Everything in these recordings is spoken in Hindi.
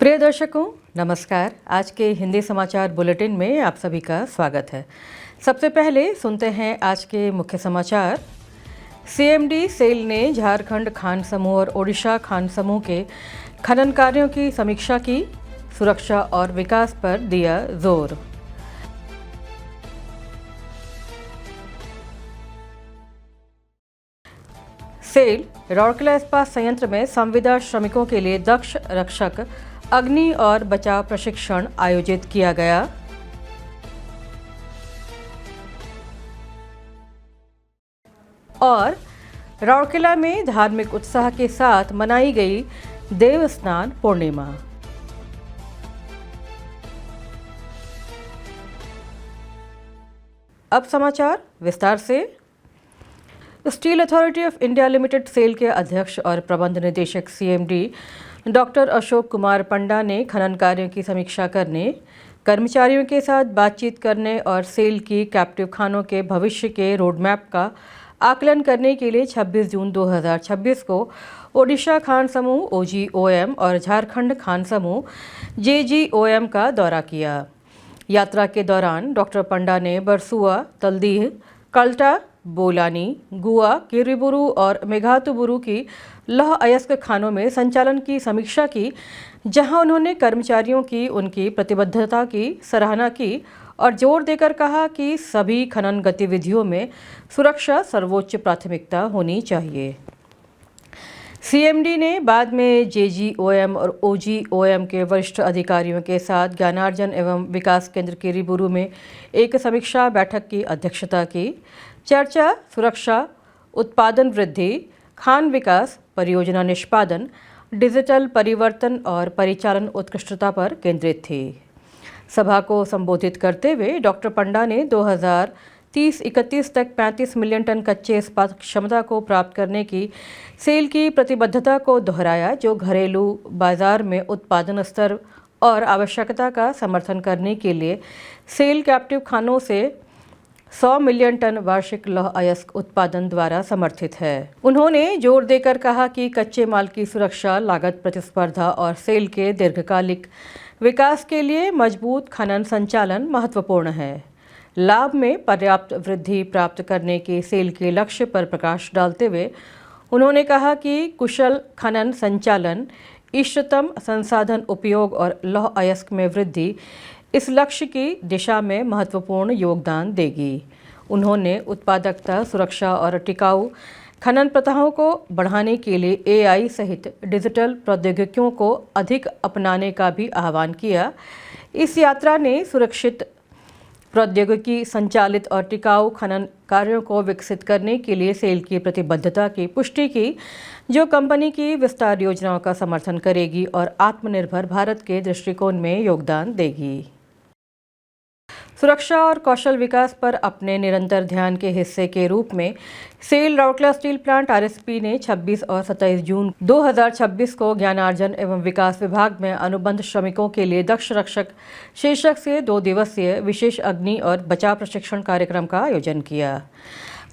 प्रिय दर्शकों, नमस्कार। आज के हिंदी समाचार बुलेटिन में आप सभी का स्वागत है। सबसे पहले सुनते हैं आज के मुख्य समाचार। सीएमडी सेल ने झारखंड खान समूह और ओडिशा खान समूह के खनन कार्यों की समीक्षा की, सुरक्षा और विकास पर दिया जोर। सेल राउरकेला इस्पात संयंत्र में संविदा श्रमिकों के लिए दक्ष रक्षक अग्नि और बचाव प्रशिक्षण आयोजित किया गया। और राउरकेला में धार्मिक उत्साह के साथ मनाई गई देव स्नान पूर्णिमा। अब समाचार विस्तार से। Steel authority of India limited SAIL के अध्यक्ष और प्रबंध निदेशक सीएमडी डॉक्टर अशोक कुमार पंडा ने खनन कार्यों की समीक्षा करने, कर्मचारियों के साथ बातचीत करने और सेल की कैप्टिव खानों के भविष्य के रोडमैप का आकलन करने के लिए 26 जून 2026 को ओडिशा खान समूह OGOM और झारखंड खान समूह JGOM का दौरा किया। यात्रा के दौरान डॉक्टर पंडा ने बरसुआ, तलदीह, कल्टा, बोलानी, गुआ, किरीबुरु और मेघातुबुरु की लौह अयस्क खानों में संचालन की समीक्षा की, जहां उन्होंने कर्मचारियों की उनकी प्रतिबद्धता की सराहना की और जोर देकर कहा कि सभी खनन गतिविधियों में सुरक्षा सर्वोच्च प्राथमिकता होनी चाहिए। सीएमडी ने बाद में JGOM और OGOM के वरिष्ठ अधिकारियों के साथ ज्ञानार्जन एवं विकास केंद्र किरीबुरु में एक समीक्षा बैठक की अध्यक्षता की। चर्चा सुरक्षा, उत्पादन वृद्धि, खान विकास, परियोजना निष्पादन, डिजिटल परिवर्तन और परिचालन उत्कृष्टता पर केंद्रित थी। सभा को संबोधित करते हुए डॉक्टर पंडा ने 2030-31 तक 35 मिलियन टन कच्चे इस्पात क्षमता को प्राप्त करने की सेल की प्रतिबद्धता को दोहराया, जो घरेलू बाजार में उत्पादन स्तर और आवश्यकता का समर्थन करने के लिए सेल कैप्टिव खानों से 100 मिलियन टन वार्षिक लौह अयस्क उत्पादन द्वारा समर्थित है। उन्होंने जोर देकर कहा कि कच्चे माल की सुरक्षा, लागत प्रतिस्पर्धा और सेल के दीर्घकालिक विकास के लिए मजबूत खनन संचालन महत्वपूर्ण है। लाभ में पर्याप्त वृद्धि प्राप्त करने के सेल के लक्ष्य पर प्रकाश डालते हुए उन्होंने कहा कि कुशल खनन संचालन, इष्टतम संसाधन उपयोग और लौह अयस्क में वृद्धि इस लक्ष्य की दिशा में महत्वपूर्ण योगदान देगी। उन्होंने उत्पादकता, सुरक्षा और टिकाऊ खनन प्रथाओं को बढ़ाने के लिए AI सहित डिजिटल प्रौद्योगिकियों को अधिक अपनाने का भी आह्वान किया। इस यात्रा ने सुरक्षित प्रौद्योगिकी संचालित और टिकाऊ खनन कार्यों को विकसित करने के लिए सेल की प्रतिबद्धता की पुष्टि की, जो कंपनी की विस्तार योजनाओं का समर्थन करेगी और आत्मनिर्भर भारत के दृष्टिकोण में योगदान देगी। सुरक्षा और कौशल विकास पर अपने निरंतर ध्यान के हिस्से के रूप में SAIL Rourkela steel plant RSP ने 26 और 27 जून 2026 को ज्ञानार्जन एवं विकास विभाग में अनुबंध श्रमिकों के लिए दक्ष रक्षक शीर्षक से 2 दिवसीय विशेष अग्नि और बचाव प्रशिक्षण कार्यक्रम का आयोजन किया।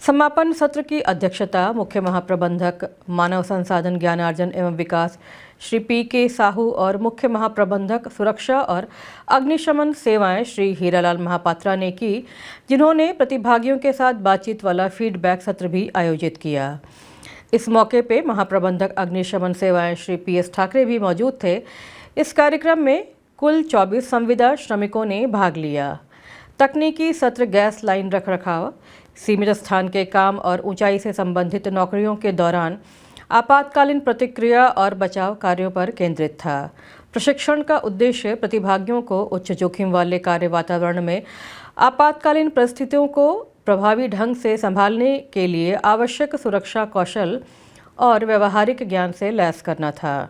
समापन सत्र की अध्यक्षता मुख्य महाप्रबंधक मानव संसाधन ज्ञानार्जन एवं विकास श्री PK साहू और मुख्य महाप्रबंधक सुरक्षा और अग्निशमन सेवाएं श्री हीरालाल महापात्रा ने की, जिन्होंने प्रतिभागियों के साथ बातचीत वाला फीडबैक सत्र भी आयोजित किया। इस मौके पे महाप्रबंधक अग्निशमन सेवाएं श्री PS ठाकरे भी मौजूद थे। इस कार्यक्रम में कुल 24 संविदा श्रमिकों ने भाग लिया। तकनीकी सत्र गैस लाइन रखरखाव, सीमित स्थान के काम और ऊंचाई से संबंधित नौकरियों के दौरान आपातकालीन प्रतिक्रिया और बचाव कार्यों पर केंद्रित था। प्रशिक्षण का उद्देश्य प्रतिभागियों को उच्च जोखिम वाले कार्य वातावरण में आपातकालीन परिस्थितियों को प्रभावी ढंग से संभालने के लिए आवश्यक सुरक्षा कौशल और व्यवहारिक ज्ञान से लैस करना था।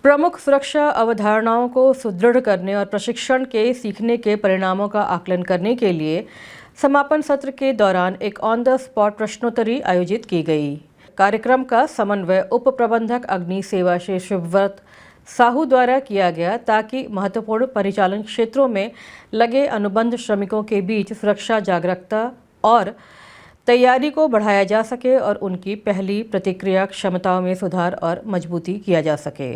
प्रमुख सुरक्षा अवधारणाओं को सुदृढ़ करने और प्रशिक्षण के सीखने के परिणामों का आकलन करने के लिए समापन सत्र के दौरान एक ऑन द स्पॉट प्रश्नोत्तरी आयोजित की गई। कार्यक्रम का समन्वय उप प्रबंधक अग्नि सेवा श्री शिवव्रत साहू द्वारा किया गया, ताकि महत्वपूर्ण परिचालन क्षेत्रों में लगे अनुबंध श्रमिकों के बीच सुरक्षा जागरूकता और तैयारी को बढ़ाया जा सके और उनकी पहली प्रतिक्रिया क्षमताओं में सुधार और मजबूती किया जा सके।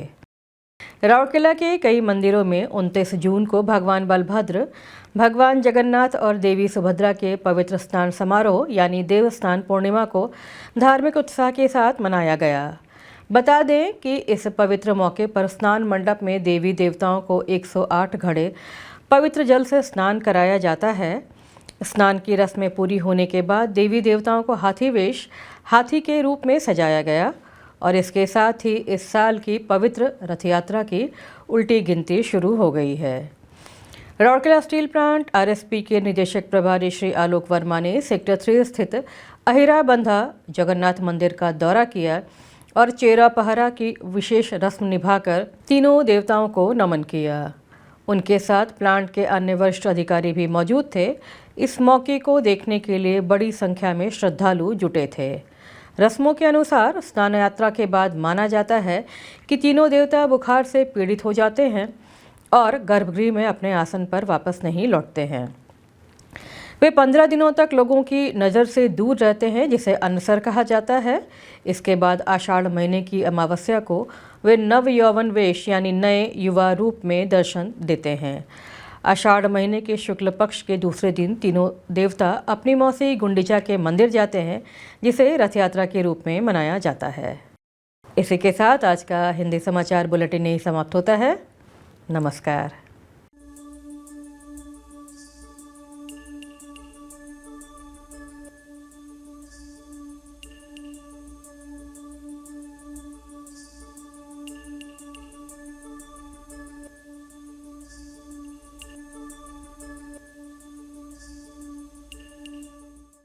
राउरकेला के कई मंदिरों में 29 जून को भगवान बलभद्र, भगवान जगन्नाथ और देवी सुभद्रा के पवित्र स्नान समारोह यानी देवस्थान पूर्णिमा को धार्मिक उत्साह के साथ मनाया गया। बता दें कि इस पवित्र मौके पर स्नान मंडप में देवी देवताओं को 108 घड़े पवित्र जल से स्नान कराया जाता है। स्नान की रस्में पूरी होने के बाद देवी देवताओं को हाथी वेश, हाथी के रूप में सजाया गया और इसके साथ ही इस साल की पवित्र रथ यात्रा की उल्टी गिनती शुरू हो गई है। राउरकेला स्टील प्लांट आरएसपी के निदेशक प्रभारी श्री आलोक वर्मा ने सेक्टर 3 स्थित अहिराबंधा जगन्नाथ मंदिर का दौरा किया और चेरा पहरा की विशेष रस्म निभाकर तीनों देवताओं को नमन किया। उनके साथ प्लांट के अन्य वरिष्ठ अधिकारी भी मौजूद थे। इस मौके को देखने के लिए बड़ी संख्या में श्रद्धालु जुटे थे। रस्मों के अनुसार स्नान यात्रा के बाद माना जाता है कि तीनों देवता बुखार से पीड़ित हो जाते हैं और गर्भगृह में अपने आसन पर वापस नहीं लौटते हैं। वे 15 दिनों तक लोगों की नज़र से दूर रहते हैं, जिसे अनसर कहा जाता है। इसके बाद आषाढ़ महीने की अमावस्या को वे नव यौवन वेश यानी नए युवा रूप में दर्शन देते हैं। आषाढ़ महीने के शुक्ल पक्ष के दूसरे दिन तीनों देवता अपनी मौसी गुंडिचा के मंदिर जाते हैं, जिसे रथ यात्रा के रूप में मनाया जाता है। इसी के साथ आज का हिंदी समाचार बुलेटिन यही समाप्त होता है। नमस्कार।